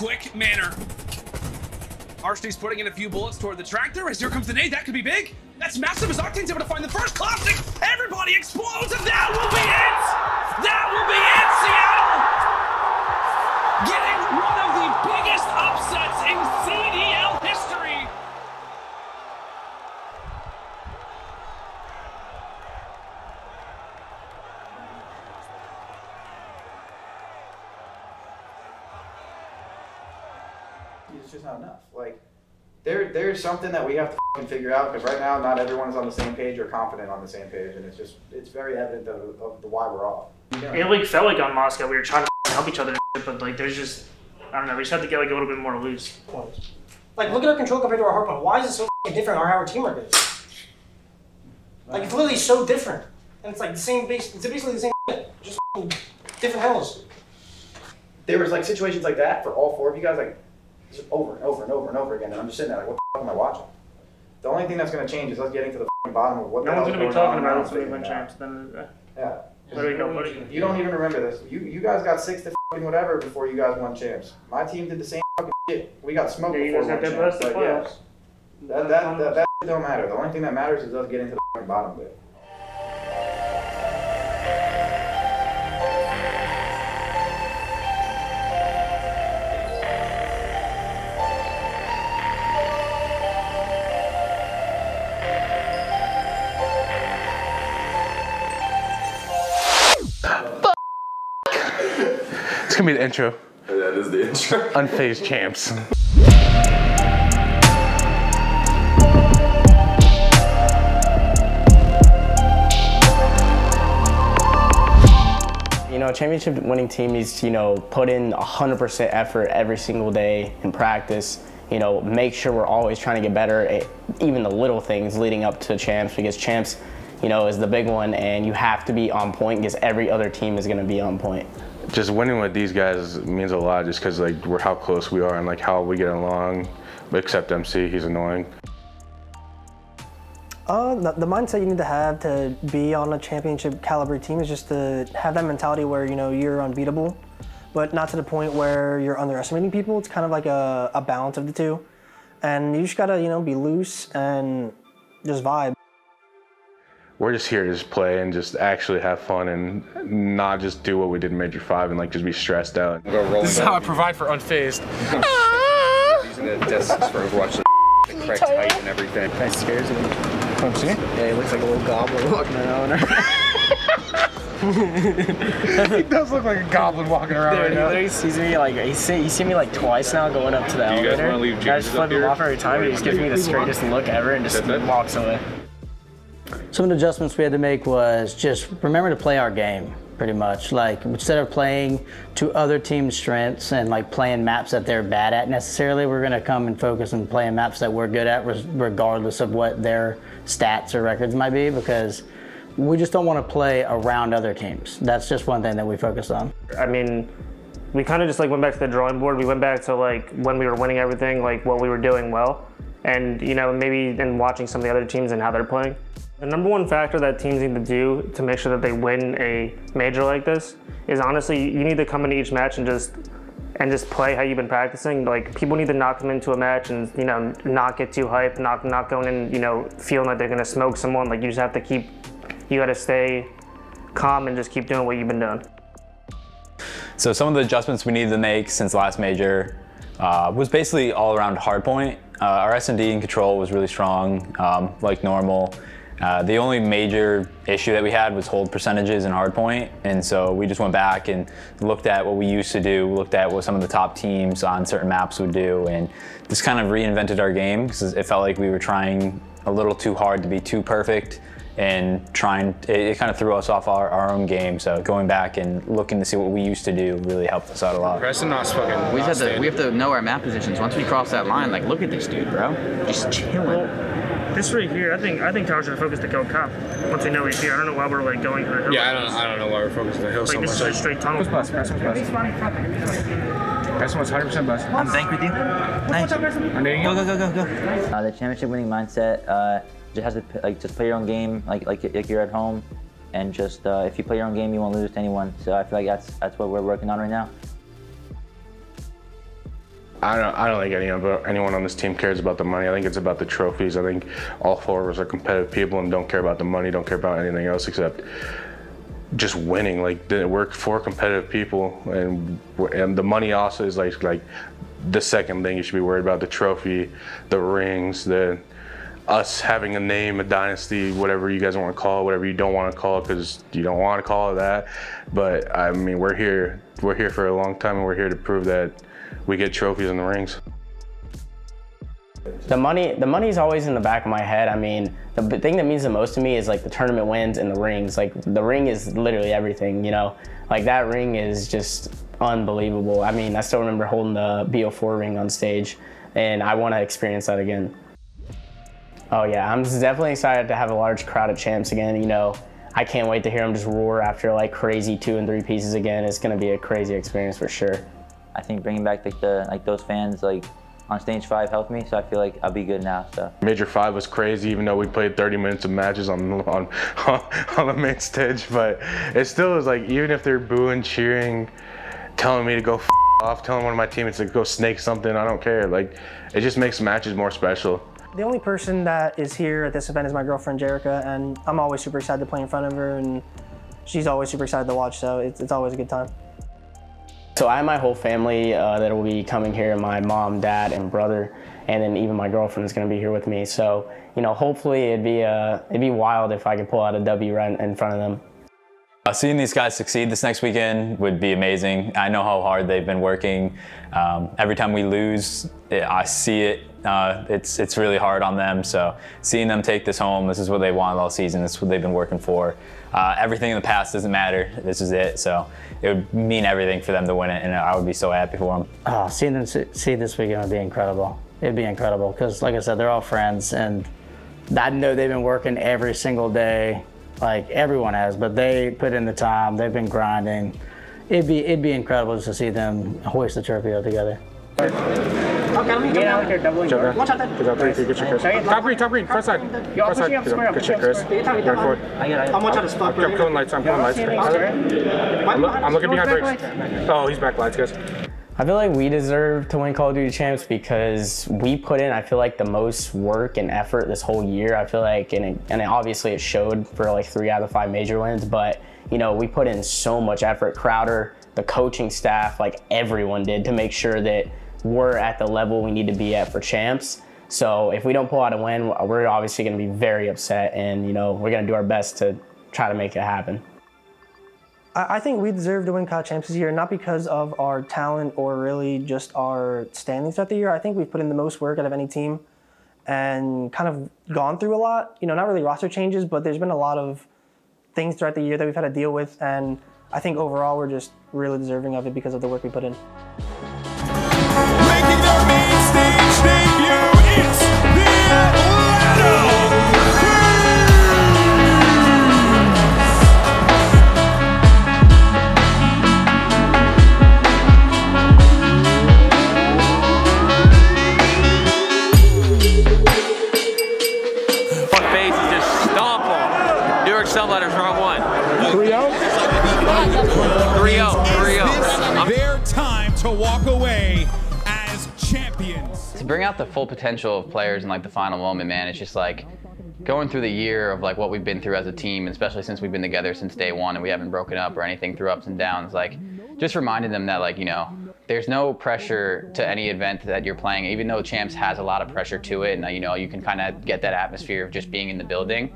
quick manner. Arshni's putting in a few bullets toward the tractor as here comes the nade. That could be big. That's massive as Octane's able to find the first classic. Everybody explodes and that will be it. That will be it, Seattle. Getting one of the biggest upsets in CDL history. It's just not enough. Like, there's something that we have to fucking figure out, because right now not everyone's on the same page or confident on the same page, and it's very evident of the why we're off. It like felt like on Moscow we were trying to help each other, but like there's just, I don't know, we just have to get like a little bit more loose. Like, look at our control compared to our hardpoint. Why is it so different on how our teamwork is? Like, it's literally so different, and it's like the same base. It's basically the same shit, just different hells. There was like situations like that for all four of you guys, like just over and over and over and over again, and I'm just sitting there like, what the fuck am I watching? The only thing that's going to change is us getting to the bottom of what the hell is going on. No one's going to be talking about this when we win champs. Yeah. Literally nobody. You don't even remember this. You guys got 6 to whatever before you guys won champs. My team did the same fucking shit. We got smoked before we won champs. But yeah, that don't matter. The only thing that matters is us getting to the bottom of it. It's gonna be the intro. That is the intro. Unfazed champs. You know, a championship winning team needs to, you know, put in 100% effort every single day in practice. You know, make sure we're always trying to get better at even the little things leading up to champs, because champs, you know, is the big one, and you have to be on point because every other team is going to be on point. Just winning with these guys means a lot, just because like we're how close we are and like how we get along. Except MC, he's annoying. The mindset you need to have to be on a championship caliber team is just to have that mentality where, you know, you're unbeatable, but not to the point where you're underestimating people. It's kind of like a balance of the two. And you just gotta, you know, be loose and just vibe. We're just here to just play and just actually have fun and not just do what we did in Major 5 and like just be stressed out. This is how I provide for Unfazed. Using the desks for watching the correct height and everything. That scares me. Come see? Yeah, he looks like a little goblin walking around. He does look like a goblin walking around right now. He sees me like, he's seen me like twice now going up to the elevator. You guys want to leave I Jesus just flip him off every time, and he just gives me the straightest look ever and just walks away. Some of the adjustments we had to make was just remember to play our game, pretty much. Like, instead of playing to other teams' strengths and like playing maps that they're bad at necessarily, we're gonna come and focus on playing maps that we're good at, regardless of what their stats or records might be, because we just don't want to play around other teams. That's just one thing that we focus on. I mean, we kind of just like went back to the drawing board. We went back to like when we were winning everything, like what we were doing well, and you know, maybe in watching some of the other teams and how they're playing. The number one factor that teams need to do to make sure that they win a major like this is honestly, you need to come into each match and just play how you've been practicing. Like, people need to knock them into a match and, you know, not get too hyped, not going in, you know, feeling like they're gonna smoke someone. Like, you just have to you gotta stay calm and just keep doing what you've been doing. So some of the adjustments we needed to make since last major was basically all around hardpoint. Our S&D and control was really strong, like normal. The only major issue that we had was hold percentages in hardpoint, and so we just went back and looked at what we used to do, looked at what some of the top teams on certain maps would do, and just kind of reinvented our game, because it felt like we were trying a little too hard to be too perfect, and it kind of threw us off our own game. So going back and looking to see what we used to do really helped us out a lot. Preston not fucking. We have to know our map positions. Once we cross that line, like, look at this dude, bro, just chilling. This right here, I think Tower should focus to kill Cop once we know he's here. I don't know why we're like going to the hill. Yeah, I don't know why we're focusing on the hill so much. This is a straight tunnel. Preston was 100% blessed. I'm thanked with you. Nice. Go. The championship winning mindset just has to just play your own game like you're at home, and just if you play your own game, you won't lose to anyone. So I feel like that's what we're working on right now. I don't think anyone on this team cares about the money. I think it's about the trophies. I think all 4 of us are competitive people and don't care about the money, don't care about anything else except just winning. Like, we're 4 competitive people, and the money also is like the second thing you should be worried about. The trophy, the rings, us having a name, a dynasty, whatever you guys want to call it, whatever you don't want to call it, because you don't want to call it that. But I mean, we're here for a long time, and we're here to prove that we get trophies and the rings. The money's always in the back of my head. I mean, the thing that means the most to me is like the tournament wins and the rings. Like, the ring is literally everything, you know? Like, that ring is just unbelievable. I mean, I still remember holding the BO4 ring on stage, and I want to experience that again. Oh yeah, I'm just definitely excited to have a large crowd at Champs again. You know, I can't wait to hear them just roar after like crazy 2 and 3 pieces again. It's gonna be a crazy experience for sure. I think bringing back like those fans like on stage 5 helped me, so I feel like I'll be good now. So Major 5 was crazy, even though we played 30 minutes of matches on the main stage. But it still was like, even if they're booing, cheering, telling me to go off, telling one of my teammates to go snake something, I don't care. Like, it just makes matches more special. The only person that is here at this event is my girlfriend, Jerica, and I'm always super excited to play in front of her, and she's always super excited to watch, so it's always a good time. So I have my whole family that will be coming here, my mom, dad, and brother, and then even my girlfriend is going to be here with me. So, you know, hopefully it'd be wild if I could pull out a W right in front of them. Seeing these guys succeed this next weekend would be amazing. I know how hard they've been working. Every time we lose, I see it. It's really hard on them. So seeing them take this home, this is what they wanted all season. This is what they've been working for. Everything in the past doesn't matter. This is it. So it would mean everything for them to win it, and I would be so happy for them. Oh, seeing them see this weekend would be incredible. It'd be incredible because, like I said, they're all friends, and I know they've been working every single day. Like everyone has, but they put in the time. They've been grinding. It'd be incredible just to see them hoist the trophy up together. Okay, let me jump here, doubling. Watch out there. Good job, get your Chris. Top green, front side. Front side. Good shit, Chris. Going forward. I'm watching the spot. I'm killing lights. I'm looking behind brakes. Oh, he's back lights, guys. I feel like we deserve to win Call of Duty Champs because we put in, I feel like, the most work and effort this whole year. I feel like, and obviously it showed for like 3 out of 5 major wins, but you know, we put in so much effort. Crowder, the coaching staff, like everyone did to make sure that we're at the level we need to be at for Champs. So if we don't pull out a win, we're obviously gonna be very upset, and you know, we're gonna do our best to try to make it happen. I think we deserve to win COD Champs this year, not because of our talent or really just our standings throughout the year. I think we've put in the most work out of any team and kind of gone through a lot. You know, not really roster changes, but there's been a lot of things throughout the year that we've had to deal with, and I think overall we're just really deserving of it because of the work we put in. Making their main stage debut, it's the Atlanta Subletters, wrong one. 3-0? 3-0. Their time to walk away as champions. To bring out the full potential of players in like the final moment, man, it's just like going through the year of like what we've been through as a team, and especially since we've been together since day one and we haven't broken up or anything through ups and downs, like just reminding them that, like, you know, there's no pressure to any event that you're playing, even though Champs has a lot of pressure to it, and you know, you can kind of get that atmosphere of just being in the building.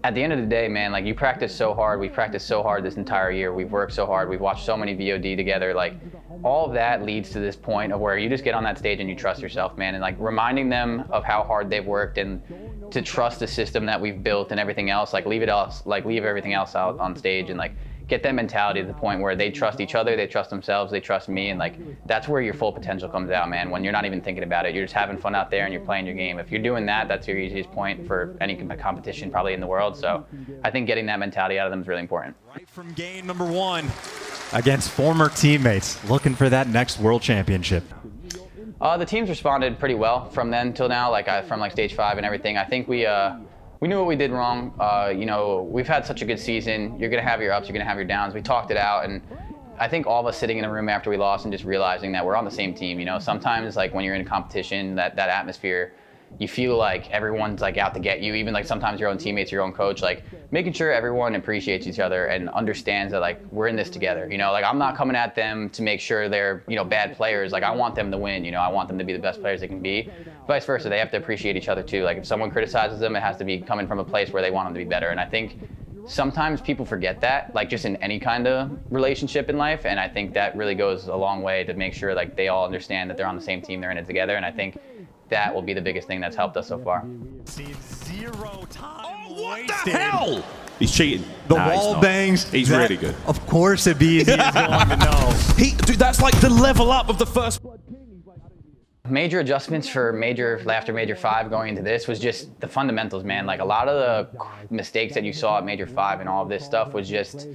At the end of the day, man, like, you practice so hard. We practiced so hard this entire year. We've worked so hard. We've watched so many VOD together. Like, all of that leads to this point of where you just get on that stage and you trust yourself, man. And like reminding them of how hard they've worked and to trust the system that we've built and everything else. Like, leave everything else out on stage and like get that mentality to the point where they trust each other, they trust themselves, they trust me, and like that's where your full potential comes out, man. When you're not even thinking about it, you're just having fun out there and you're playing your game. If you're doing that, that's your easiest point for any competition probably in the world. So I think getting that mentality out of them is really important. Right from game number 1 against former teammates, looking for that next world championship. The team's responded pretty well from then till now, like from like stage 5 and everything. I think we knew what we did wrong. You know, we've had such a good season. You're gonna have your ups, you're gonna have your downs. We talked it out, and I think all of us sitting in a room after we lost and just realizing that we're on the same team, you know, sometimes like when you're in a competition, that atmosphere, you feel like everyone's like out to get you, even like sometimes your own teammates, your own coach, like making sure everyone appreciates each other and understands that like we're in this together, you know, like I'm not coming at them to make sure they're, you know, bad players. Like I want them to win, you know, I want them to be the best players they can be. Vice versa, they have to appreciate each other too. Like if someone criticizes them, it has to be coming from a place where they want them to be better. And I think sometimes people forget that, like just in any kind of relationship in life. And I think that really goes a long way to make sure like they all understand that they're on the same team, they're in it together. And I think that will be the biggest thing that's helped us so far. What the hell? He's cheating. The wall bangs. He's really good. Of course, it'd be easy as going to know. Dude, that's like the level up of the first. Major adjustments for after Major 5 going into this was just the fundamentals, man. Like a lot of the mistakes that you saw at Major 5 and all of this stuff was just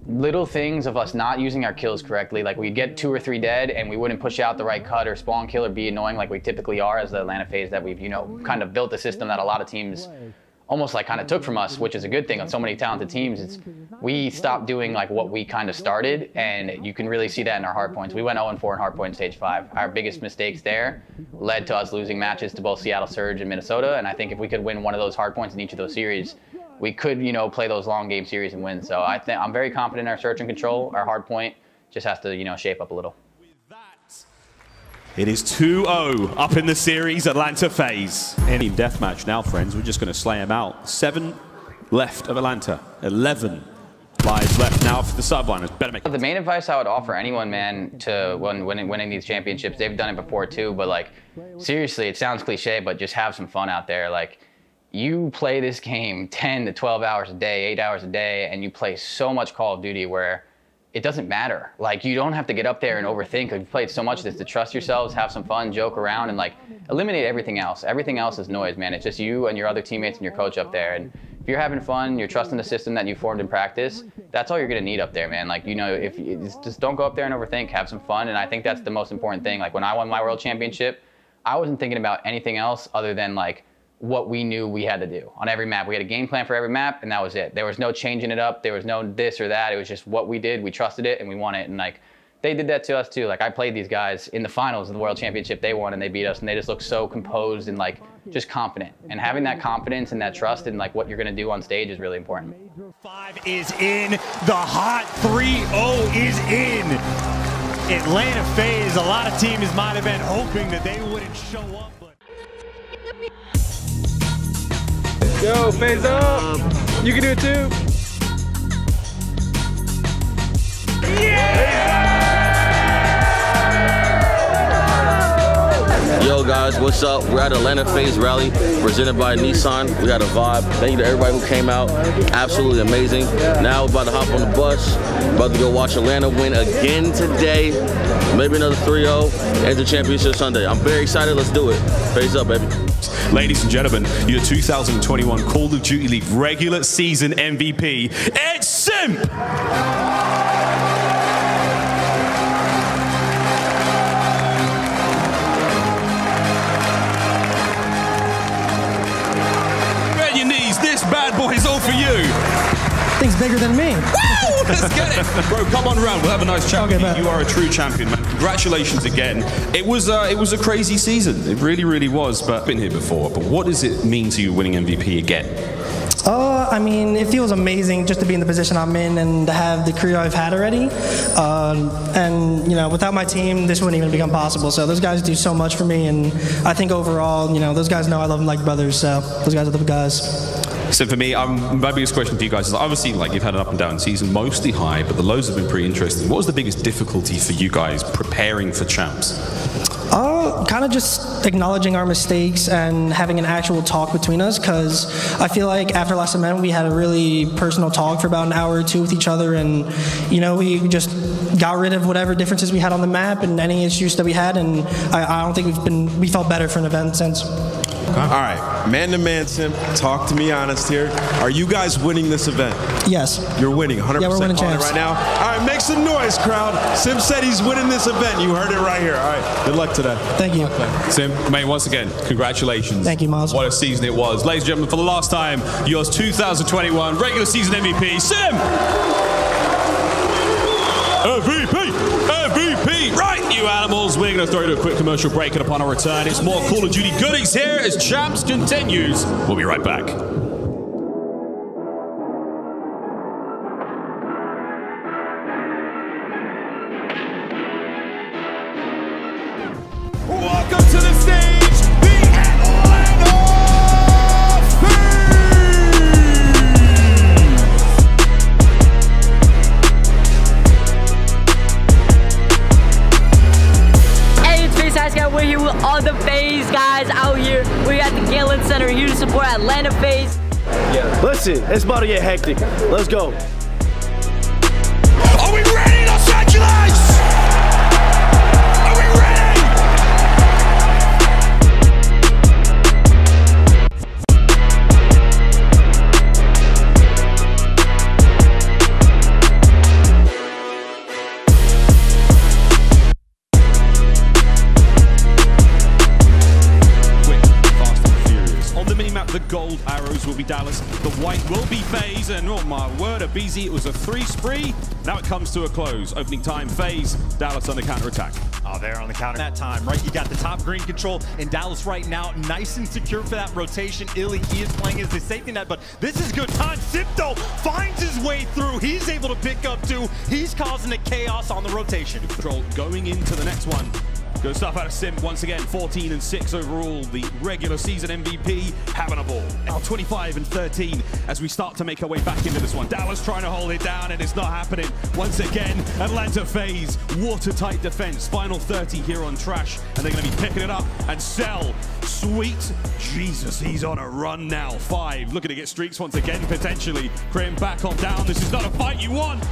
little things of us not using our kills correctly. Like we'd get 2 or 3 dead and we wouldn't push out the right cut or spawn kill or be annoying like we typically are as the Atlanta FaZe, that we've, you know, kind of built a system that a lot of teams almost like kind of took from us, which is a good thing on so many talented teams. We stopped doing like what we kind of started, and you can really see that in our hard points. We went 0-4 in hardpoint stage 5. Our biggest mistakes there led to us losing matches to both Seattle Surge and Minnesota, and I think if we could win one of those hard points in each of those series, we could, you know, play those long game series and win. So I think I'm very confident in our search and control. Our hard point just has to, you know, shape up a little. It is 2-0 up in the series, Atlanta FaZe. Any deathmatch now, friends. We're just going to slay them out. 7 left of Atlanta. 11 lives left now for the subliners. Better make it. The main advice I would offer anyone, man, to winning these championships, they've done it before too, but like, seriously, it sounds cliche, but just have some fun out there. Like, you play this game 10 to 12 hours a day, 8 hours a day, and you play so much Call of Duty where it doesn't matter. Like, you don't have to get up there and overthink. You've played so much of this to trust yourselves, have some fun, joke around, and like eliminate everything else. Everything else is noise, man. It's just you and your other teammates and your coach up there. And if you're having fun, you're trusting the system that you formed in practice, that's all you're gonna need up there, man. Like, you know, if you just don't go up there and overthink, have some fun. And I think that's the most important thing. Like when I won my world championship, I wasn't thinking about anything else other than like what we knew we had to do on every map. We had a game plan for every map, and that was it. There was no changing it up. There was no this or that. It was just what we did. We trusted it, and we won it. And like, they did that to us too. Like, I played these guys in the finals of the World Championship. They won, and they beat us, and they just looked so composed and like just confident. And having that confidence and that trust in like what you're gonna do on stage is really important. Major 5 is in. The hot 3-0 is in. Atlanta FaZe. A lot of teams might have been hoping that they wouldn't show up. Yo, FaZe up! You can do it too! Yo guys, what's up? We're at Atlanta FaZe Rally, presented by Nissan. We got a vibe. Thank you to everybody who came out. Absolutely amazing. Now we're about to hop on the bus. About to go watch Atlanta win again today. Maybe another 3-0 and the championship Sunday. I'm very excited. Let's do it. FaZe up, baby. Ladies and gentlemen, your 2021 Call of Duty League regular season MVP, it's Simp! Bend your knees, this bad boy is all for you. Thing's bigger than me. Woo! Let's get it. Bro, come on around. We'll have a nice chat with you. You are a true champion, man. Congratulations again. It was a crazy season. It really, really was. But I've been here before. But what does it mean to you winning MVP again? I mean, it feels amazing just to be in the position I'm in and to have the career I've had already. And, you know, without my team, this wouldn't even become possible. So those guys do so much for me. And I think overall, you know, those guys know I love them like brothers. So those guys are the guys. So for me, my biggest question for you guys is, obviously, like, you've had an up and down season, mostly high, but the lows have been pretty interesting. What was the biggest difficulty for you guys preparing for champs? Kind of just acknowledging our mistakes and having an actual talk between us, because I feel like after last event we had a really personal talk for about an hour or two with each other, and you know, we just got rid of whatever differences we had on the map and any issues that we had, and I don't think we felt better for an event since. All right, man-to-man, Simp, talk to me honest here. Are you guys winning this event? Yes. You're winning, 100% yeah, we're winning calling it right now. All right, make some noise, crowd. Simp said he's winning this event. You heard it right here. All right, good luck today. Thank you. Simp, mate, once again, congratulations. Thank you, Miles. What a season it was. Ladies and gentlemen, for the last time, yours 2021 regular season MVP, Simp! MVP! MVP! Right, you animals, we're going to throw to a quick commercial break, and upon our return, it's more Call of Duty goodies here as Champs continues. We'll be right back. Welcome to the stage, the Atlanta Hey, it's FaZe Guys. We're here with all the FaZe guys out here. We're at the Galen Center here to support Atlanta FaZe. Yeah. Listen, it's about to get hectic. Let's go. Are we ready, Los Angeles? Are we ready? The gold arrows will be Dallas, the white will be FaZe, and oh my word, aBeZy, it was a 3 spree. Now it comes to a close. Opening time, FaZe, Dallas on the counter-attack. Oh, they're on the counter that time, right? You got the top green control in Dallas right now, nice and secure for that rotation. Illy, he is playing as the safety net, but this is good time. Sipto finds his way through. He's able to pick up 2. He's causing the chaos on the rotation. Control going into the next one. Good stuff out of Sim once again, 14-6 overall, the regular season MVP, having a ball. Now 25-13 as we start to make our way back into this one. Dallas trying to hold it down, and it's not happening. Once again, Atlanta FaZe, watertight defense, final 30 here on Trash, and they're going to be picking it up and sell. Sweet Jesus, he's on a run now. 5, looking to get streaks once again, potentially. Crim back on down, this is not a fight you want.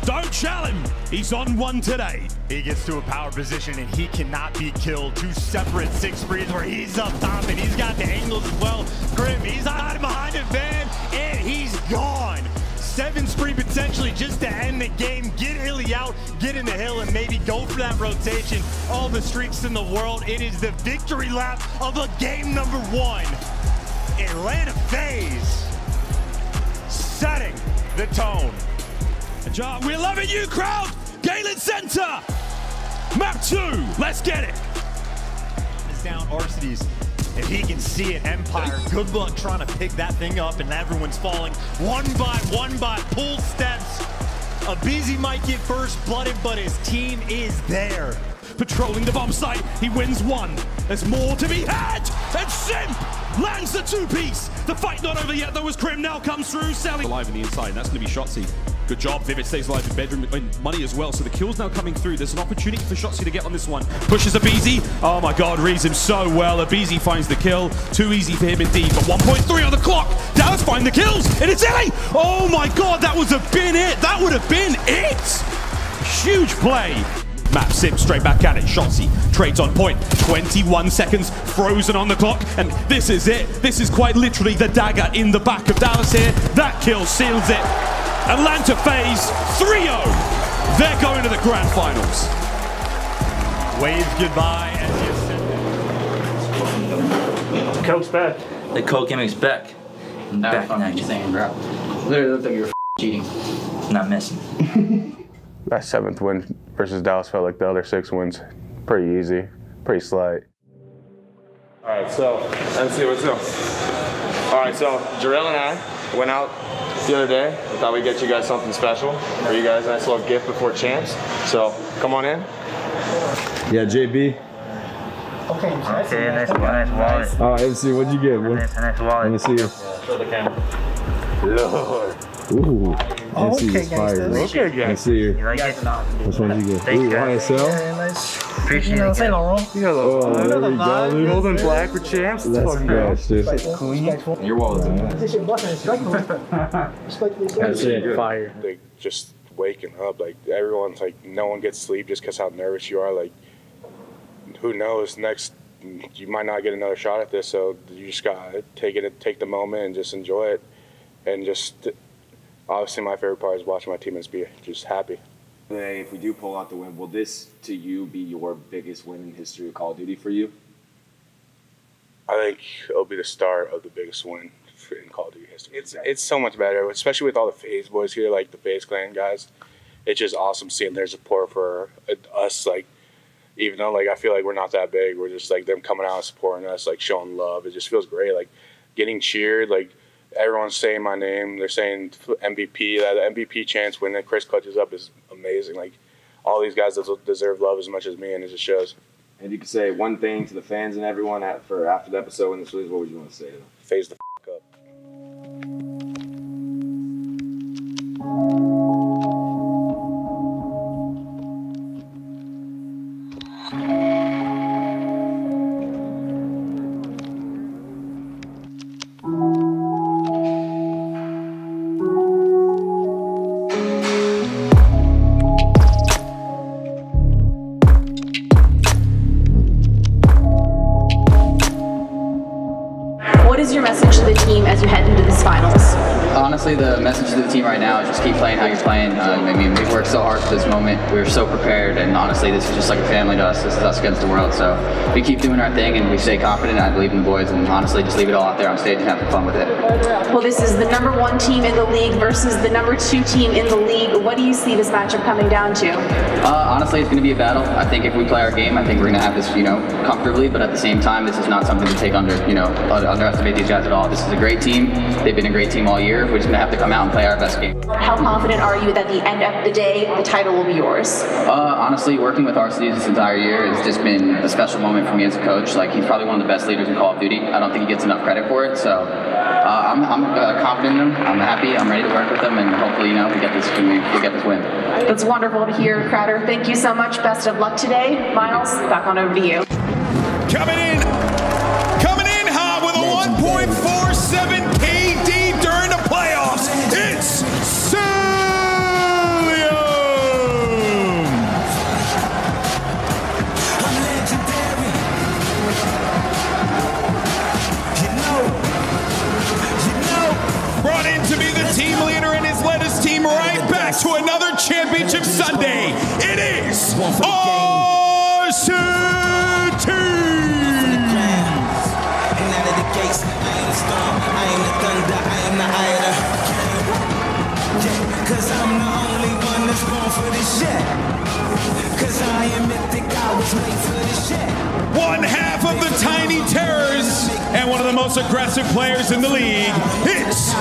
Don't shell him. He's on one today. He gets to a power position and he cannot be killed. 2 separate 6 sprees where he's up top and he's got the angles as well. Grim, he's hiding behind a van and he's gone. 7 spree potentially just to end the game. Get Illy out, get in the hill, and maybe go for that rotation. All the streaks in the world. It is the victory lap of a game number 1. Atlanta FaZe setting the tone. We're loving you, crowd! Galen Center! Map 2, let's get it! Is down Arcitys. If he can see it, Empire, good luck trying to pick that thing up, and everyone's falling one by pull steps. aBeZy might get first blooded, but his team is there. Patrolling the bomb site, he wins 1. There's more to be had, and Simp lands the 2-piece. The fight not over yet, though, as Crim now comes through, selling. Alive in the inside, and that's going to be Shotzzy. Good job, Vivid stays alive in bedroom, and money as well, so the kill's now coming through. There's an opportunity for Shotzzy to get on this one. Pushes aBeZy. Oh my god, reads him so well. aBeZy finds the kill. Too easy for him indeed, but 1.3 on the clock. Dallas find the kills, and it's Illy! Oh my god, that would have been it! That would have been it! Huge play. Map Sim straight back at it. Shotzzy trades on point. 21 seconds frozen on the clock, and this is it. This is quite literally the dagger in the back of Dallas here. That kill seals it. Atlanta FaZe 3-0. They're going to the grand finals. Wave goodbye as Coke's back. The Coke gimmicks back. Back in action. Insane, bro. Literally looked like you were cheating. Not missing. That 7th win versus Dallas felt like the other 6 wins. Pretty easy, pretty slight. All right, so let's see what's up. All right, so Jarrell and I went out the other day. We thought we'd get you guys something special for you guys. A nice little gift before champs. So come on in. Yeah, JB. Okay, nice wallet. All right, let's see. What'd you get, bro? Nice wallet. Let me see you. Show the camera. Lord. Ooh. Let's see you. Fire. Okay, Let's see you. You like it? Which one did you get? Ooh, YSL? Appreciate it. Say no wrong. You got the gold and black for champs. That's fresh, dude. Your wallet's in there. That's it. Fire. Like, just waking up, like, everyone's like, no one gets sleep just because how nervous you are. Like, who knows, next, you might not get another shot at this, so you just gotta take the moment and just enjoy it. And just, obviously my favorite part is watching my teammates be just happy. Today, if we do pull out the win, will this, to you, be your biggest win in history of Call of Duty for you? I think it'll be the start of the biggest win in Call of Duty history. It's so much better, especially with all the FaZe boys here, like the FaZe Clan guys. it's just awesome seeing their support for us. Like, even though like I feel like we're not that big, we're just like them coming out and supporting us, like showing love. It just feels great. Like getting cheered, like everyone's saying my name. They're saying MVP. That the MVP chance when Chris clutches up is amazing. Like all these guys deserve love as much as me, and it just shows. And you could say one thing to the fans and everyone after the episode when this release, what would you want to say to them? Phase the f up. What is your message to the team as you head into this finals? Honestly, the message to the team right now is just keep playing how you're playing. I mean, we've worked so hard for this moment. We were so prepared, and honestly, this is just like a family to us. This is us against the world. So we keep doing our thing, and we stay confident. I believe in the boys, and honestly, just leave it all out there on stage and have some fun with it. Well, this is the #1 team in the league versus the #2 team in the league. What do you see this matchup coming down to? Honestly, it's going to be a battle. I think if we play our game, I think we're going to have this, comfortably. But at the same time, this is not something to take underestimate these guys at all. This is a great team. They've been a great team all year. We're just going to have to come out and play our best game. How confident are you that at the end of the day, the title will be yours? Honestly, working with Arceus this entire year has just been a special moment for me as a coach. Like, he's probably one of the best leaders in Call of Duty. I don't think he gets enough credit for it. So I'm confident in him. I'm happy. I'm ready to work with him, and hopefully, we get this win. That's wonderful to hear, Crowder. Thank you so much. Best of luck today. Miles, back on over to you. Coming in hot with a 1.47 KD during the playoffs. It's brought in to be the team leader and has led his team right back to another championship Sunday. It is RCT! Cause I'm the only one that's born for this shit. Cause I admit that I was made for this shit. One half of the Tiny Terrors and one of the most aggressive players in the league. It's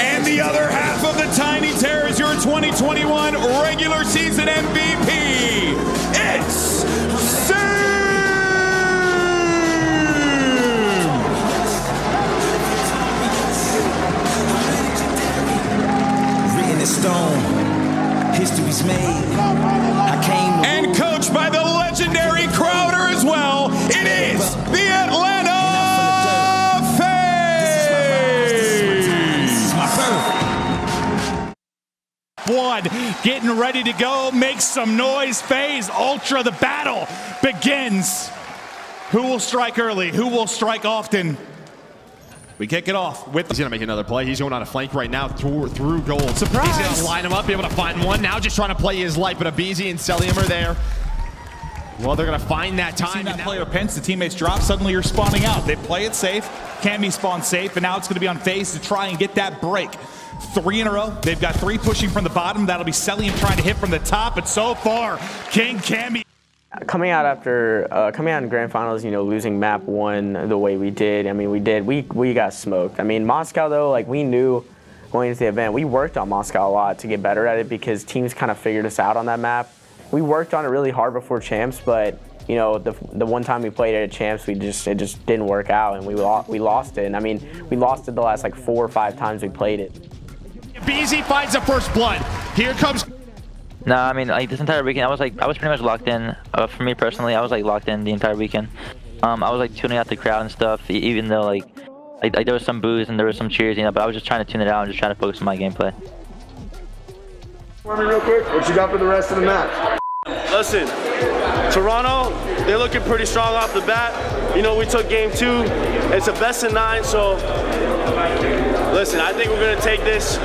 and the other half of the Tiny Terrors, your 2021 regular season MVP. It's written in stone, history's made. I came and coached by the legendary Crowder as well. It is the Atlanta One getting ready to go, make some noise. FaZe Ultra, the battle begins. Who will strike early? Who will strike often? We kick it off with. He's gonna make another play. He's going on a flank right now through goal. Surprise! He's gonna line him up, be able to find one. Now just trying to play his life, but Abizi and Celium are there. Well, they're gonna find that time. That player Pence, the teammates drop. Suddenly you're spawning out. They play it safe. Cammy spawn safe, and now it's gonna be on FaZe to try and get that break. 3 in a row. They've got 3 pushing from the bottom. That'll be Celium trying to hit from the top, but so far, King Cammy. Coming out in grand finals, losing map 1 the way we did. I mean, we got smoked. I mean, Moscow though, like we knew going into the event, we worked on Moscow a lot to get better at it because teams kind of figured us out on that map. We worked on it really hard before Champs, but the one time we played it at Champs, it just didn't work out, and we lost it. And I mean, we lost it the last like 4 or 5 times we played it. BZ finds the first blood. Here comes. No, I mean, like this entire weekend, I was pretty much locked in. For me personally, I was like locked in the entire weekend. I was like tuning out the crowd and stuff, even though like there was some boos and there was some cheers, but I was just trying to tune it out and just trying to focus on my gameplay. For me real quick, what you got for the rest of the match? Listen, Toronto, they're looking pretty strong off the bat. We took game 2. It's a best of 9, so listen, I think we're gonna take this.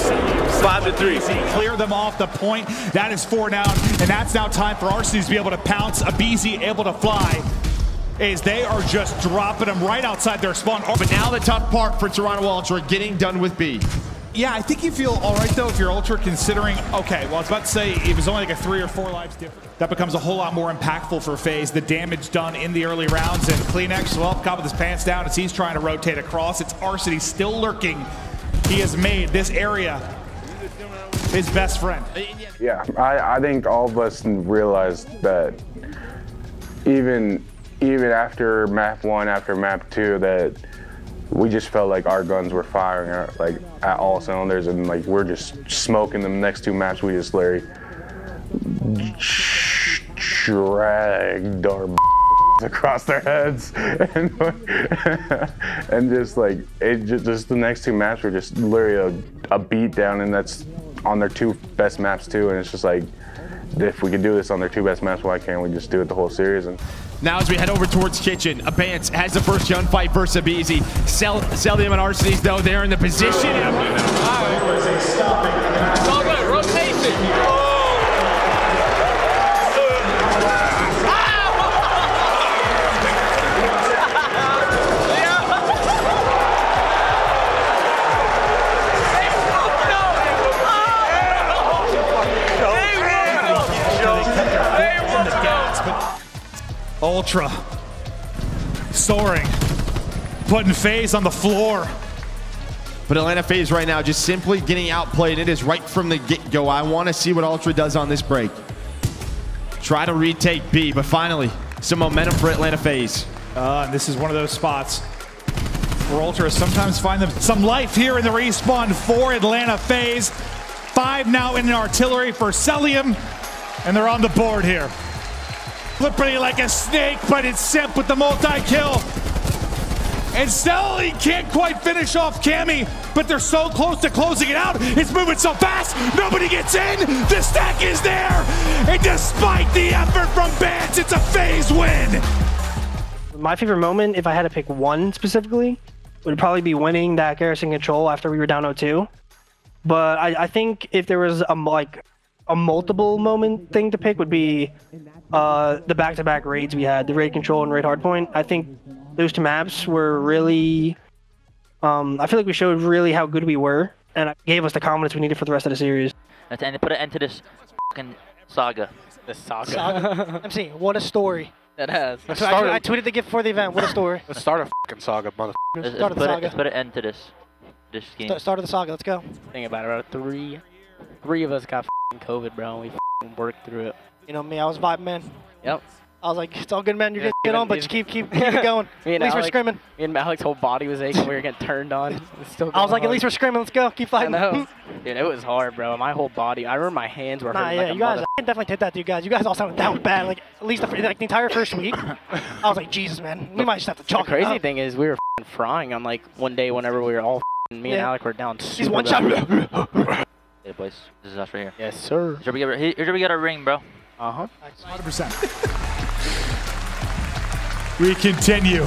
5-3. Clear them off the point. That is 4 down, and that's now time for Arsenal to be able to pounce. Abizi able to fly. As they are just dropping them right outside their spawn. But now the tough part for Toronto Ultra, getting done with B. Yeah, I think you feel all right, though, if you're Ultra, considering, okay, well, I was about to say it was only like a 3 or 4 lives difference. That becomes a whole lot more impactful for FaZe. The damage done in the early rounds, and Kleenex, well, caught with his pants down as he's trying to rotate across. It's Arsity still lurking. He has made this area his best friend. Yeah, I think all of us realized that even after map 1, after map 2, that we just felt like our guns were firing at all cylinders, and like we're just smoking them. Next 2 maps, we just Larry dragged our across their heads, and just like just the next 2 maps were just literally a beat down, and that's on their 2 best maps too. And it's just like, if we could do this on their 2 best maps, why can't we just do it the whole series? And now as we head over towards Kitchen, Abance has the first gunfight versus Abizi. Cellium and Arsenis, though, they're in the position. Rotation. Ultra soaring, putting FaZe on the floor. But Atlanta FaZe right now just simply getting outplayed. It is right from the get-go. I want to see what Ultra does on this break. Try to retake B, but finally, some momentum for Atlanta FaZe. And this is one of those spots where Ultra sometimes find them some life here in the respawn for Atlanta FaZe. 5 now in an artillery for Cellium, and they're on the board here. Flipping like a snake, but it's Simp with the multi-kill. And Stelly can't quite finish off Cammy, but they're so close to closing it out. It's moving so fast, nobody gets in. The stack is there, and despite the effort from Bance, it's a FaZe win. My favorite moment, if I had to pick one specifically, would probably be winning that Garrison Control after we were down 0-2. But I think if there was a multiple moment thing to pick, would be the back-to-back raids we had, the Raid Control and Raid Hardpoint. I think those 2 maps were really, I feel like we showed really how good we were, and it gave us the confidence we needed for the rest of the series. And put an end to this fucking saga. The saga? MC, what a story. It has. I tweeted the gift before the event. What a story. Let's start a fucking saga, motherfuckers. Let's put an end to this game. Start of the saga. Let's go. Think about it, bro. Three of us got COVID, bro, and we worked through it. You know me, I was vibing, man. Yep. I was like, it's all good, man. You're getting it on, but just keep it going. At least we're screaming. Me and Alex's whole body was aching. We were getting turned on. I was like, at least we're screaming. Let's go. Keep fighting. I know. Dude, it was hard, bro. My whole body. I remember my hands were hurting. Yeah, like you guys. I can definitely take that to you guys. You guys all sounded down bad. Like at least the entire first week. I was like, Jesus, man. We might just have to chalk it up. The crazy thing is, we were frying on like one day whenever we were all. Me and Alec were down. He's one shot. Hey boys, this is us right here. Yes, sir. Here we get our ring, bro. 100%. We continue.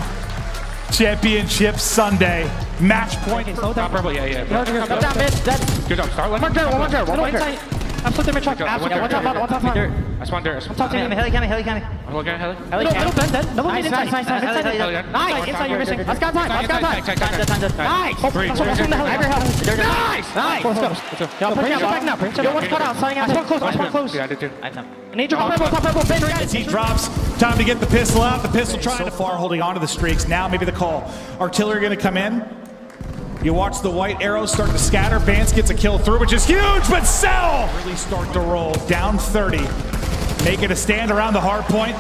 Championship Sunday. Match point. Purple, yeah. Come down, bitch. Good job. Start left. One there. I'm flipping my truck. One top. That's one there. Heli. Nice. Inside, you're missing. Let's go time. Nice. Nice. Let's go. Yo, put your back now. Yo, one's cut out. Signing out. Let's go close. Yeah, I did too. I need your top purple. As he drops, time to get the pistol out. The pistol trying so far, holding on to the streaks. Now maybe the call. Artillery going to come in. You watch the white arrows start to scatter. Vance gets a kill through, which is huge, but Cell really start to roll. Down 30. Making a stand around the hard point.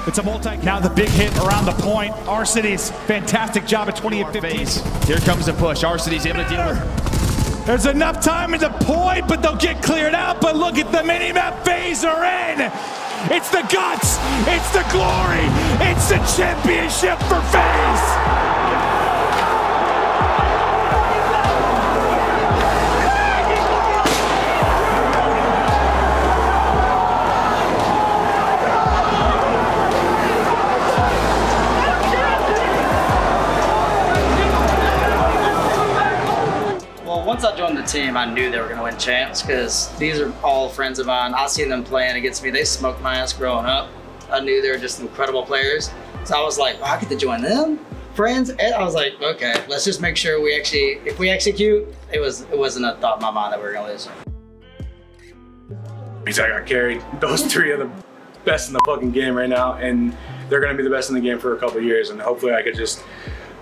It's a multi. Now the big hit around the point. Arcity's fantastic job at 28-15. Here comes the push. Arcity's able to deal with. There's enough time at the point, but they'll get cleared out. But look at the mini-map. FaZe are in. It's the guts. It's the glory. It's the championship for FaZe. Once I joined the team, I knew they were going to win champs because these are all friends of mine. I seen them playing against me. They smoked my ass growing up. I knew they were just incredible players. So I was like, well, I get to join them, friends. And I was like, okay, let's just make sure if we execute, it wasn't a thought in my mind that we were going to lose. I got carried. Those three are the best in the fucking game right now, and they're going to be the best in the game for a couple of years, and hopefully I could just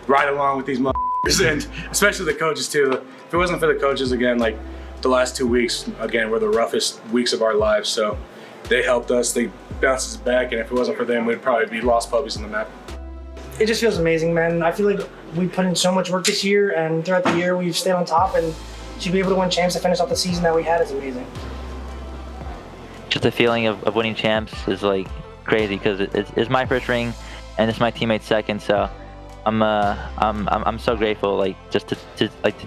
ride along with these motherfuckers, and especially the coaches too. If it wasn't for the coaches, again, like the last 2 weeks, again, were the roughest weeks of our lives, so they helped us, they bounced us back, and if it wasn't for them, we'd probably be lost puppies on the map. It just feels amazing, man. I feel like we put in so much work this year, and throughout the year we've stayed on top, and to be able to win champs to finish off the season that we had is amazing. Just the feeling of winning champs is like crazy because it's my first ring and it's my teammate's second, so I'm so grateful, like just to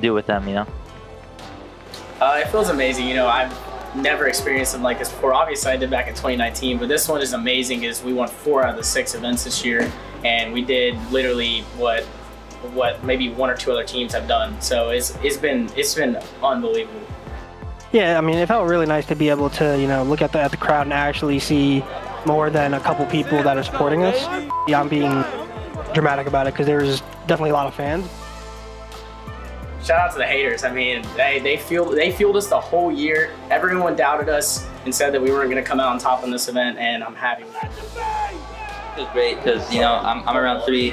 do it with them, you know. It feels amazing. You know, I've never experienced something like this before. Obviously I did back in 2019, but this one is amazing because we won 4 out of the 6 events this year, and we did literally what maybe 1 or 2 other teams have done. So it's been unbelievable. Yeah, I mean, it felt really nice to be able to, you know, look at the crowd and actually see more than a couple people that are supporting us. Yeah, I'm being dramatic about it because there's definitely a lot of fans. Shout out to the haters. I mean, they fueled us the whole year. Everyone doubted us and said that we weren't going to come out on top in this event, and I'm happy with it. It was great because, you know, I'm around three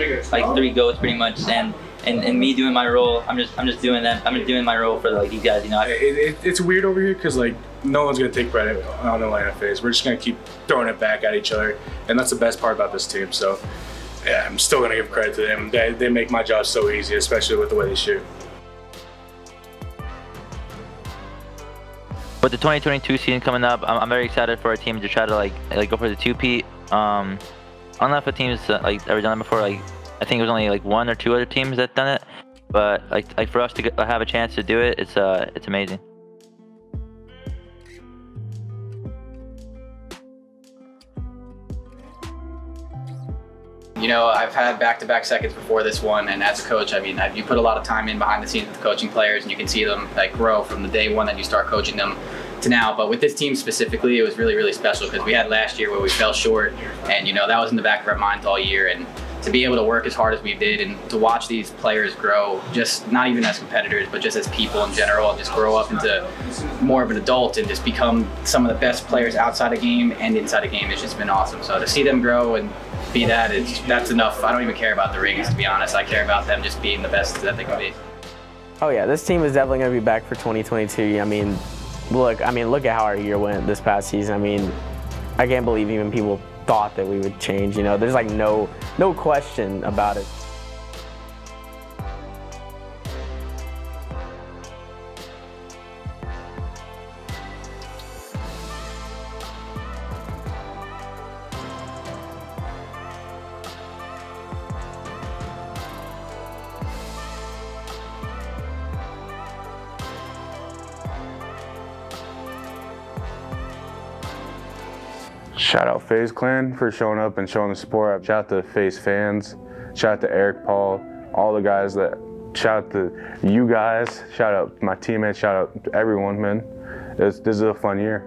goats pretty much, and me doing my role, I'm just doing that. I'm just doing my role for like these guys, you know. It's weird over here because like no one's gonna take credit on Atlanta FaZe. We're just gonna keep throwing it back at each other, and that's the best part about this team. So yeah, I'm still gonna give credit to them. They make my job so easy, especially with the way they shoot. With the 2022 season coming up, I'm very excited for our team to try to like go for the 2-peat. I don't know if a team's like ever done it before. Like I think it was only like 1 or 2 other teams that done it, but like for us to have a chance to do it, it's amazing. You know, I've had back-to-back seconds before this one, and as a coach, I mean, you put a lot of time in behind the scenes with the coaching players, and you can see them like grow from the day one that you start coaching them to now. But with this team specifically, it was really, really special because we had last year where we fell short, and you know, that was in the back of our minds all year. And to be able to work as hard as we did and to watch these players grow, just not even as competitors, but just as people in general, and just grow up into more of an adult and just become some of the best players outside the game and inside the game, it's just been awesome. So to see them grow and be that's enough. I don't even care about the rings, to be honest. I care about them just being the best that they can be. Oh yeah, this team is definitely going to be back for 2022. I mean, look at how our year went this past season. I mean, I can't believe even people thought that we would change. You know, there's like no question about it. Shout out FaZe Clan for showing up and showing the support. Shout out to FaZe fans. Shout out to Eric Paul, all the guys shout out to you guys. Shout out my teammates, shout out to everyone, man. This is a fun year.